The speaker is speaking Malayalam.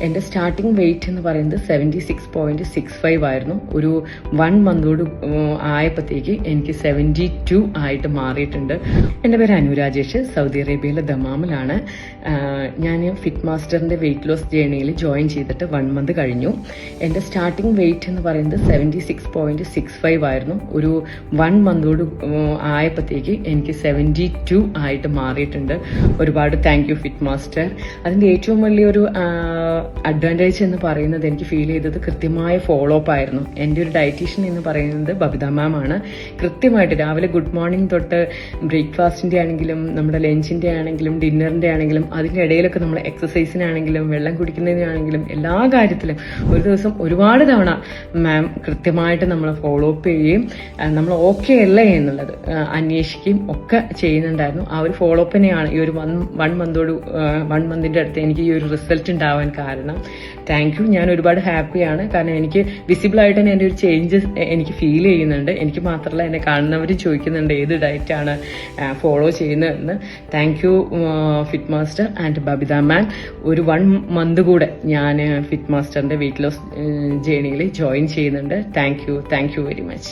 എൻ്റെ സ്റ്റാർട്ടിംഗ് വെയിറ്റ് എന്ന് പറയുന്നത് 76.65 ആയിരുന്നു. ഒരു 1 മന്തോട് ആയപ്പോഴത്തേക്ക് എനിക്ക് 72 ആയിട്ട് മാറിയിട്ടുണ്ട്. എൻ്റെ പേര് അനു രാജേഷ്, സൗദി അറേബ്യയിലെ ദമാമിലാണ്. ഞാൻ ഫിറ്റ് മാസ്റ്ററിൻ്റെ വെയിറ്റ് ലോസ് ജേണിയിൽ ജോയിൻ ചെയ്തിട്ട് 1 മന്ത് കഴിഞ്ഞു. എൻ്റെ സ്റ്റാർട്ടിംഗ് വെയിറ്റ് എന്ന് പറയുന്നത് 76.65 ആയിരുന്നു. ഒരു 1 മന്തോട് ആയപ്പോഴത്തേക്ക് എനിക്ക് 72 ആയിട്ട് മാറിയിട്ടുണ്ട്. ഒരുപാട് താങ്ക് യു ഫിറ്റ് മാസ്റ്റർ. അതിൻ്റെ ഏറ്റവും വലിയൊരു അഡ്വാൻറ്റേജ് എന്ന് പറയുന്നത് എനിക്ക് ഫീൽ ചെയ്തത് കൃത്യമായ ഫോളോ അപ്പ് ആയിരുന്നു. എൻ്റെ ഒരു ഡയറ്റീഷ്യൻ എന്ന് പറയുന്നത് ബബിത മാം ആണ്. കൃത്യമായിട്ട് രാവിലെ ഗുഡ് മോർണിംഗ് തൊട്ട് ബ്രേക്ക്ഫാസ്റ്റിൻ്റെ ആണെങ്കിലും നമ്മുടെ ലഞ്ചിൻ്റെ ആണെങ്കിലും ഡിന്നറിൻ്റെ ആണെങ്കിലും അതിൻ്റെ ഇടയിലൊക്കെ നമ്മൾ എക്സസൈസിനാണെങ്കിലും വെള്ളം കുടിക്കുന്നതിനാണെങ്കിലും എല്ലാ കാര്യത്തിലും ഒരു ദിവസം ഒരുപാട് തവണ മാം കൃത്യമായിട്ട് നമ്മൾ ഫോളോ അപ്പ് ചെയ്യുകയും നമ്മൾ ഓക്കെ അല്ലേ എന്നുള്ളത് അന്വേഷിക്കുകയും ഒക്കെ ചെയ്യുന്നുണ്ടായിരുന്നു. ആ ഒരു ഫോളോ അപ്പിനെയാണ് ഈ ഒരു 1 മന്തിൻ്റെ അടുത്ത് എനിക്ക് ഈ ഒരു റിസൾട്ട് ഉണ്ടാവാൻ കാരണം. Thank you. ഞാൻ ഒരുപാട് ഹാപ്പിയാണ്. കാരണം എനിക്ക് വിസിബിളായിട്ട് തന്നെ എൻ്റെ ഒരു ചേഞ്ചസ് എനിക്ക് ഫീൽ ചെയ്യുന്നുണ്ട്. എനിക്ക് മാത്രമല്ല, എന്നെ കാണുന്നവർ ചോദിക്കുന്നുണ്ട് ഏത് ഡയറ്റാണ് ഫോളോ ചെയ്യുന്നതെന്ന്. Thank you fit master and Babitha ma'am. ഒരു 1 മന്ത് കൂടെ ഞാൻ ഫിറ്റ് മാസ്റ്ററിൻ്റെ വെയിറ്റ് ലോസ് ജേണിയിൽ ജോയിൻ ചെയ്യുന്നുണ്ട്. Thank you very much.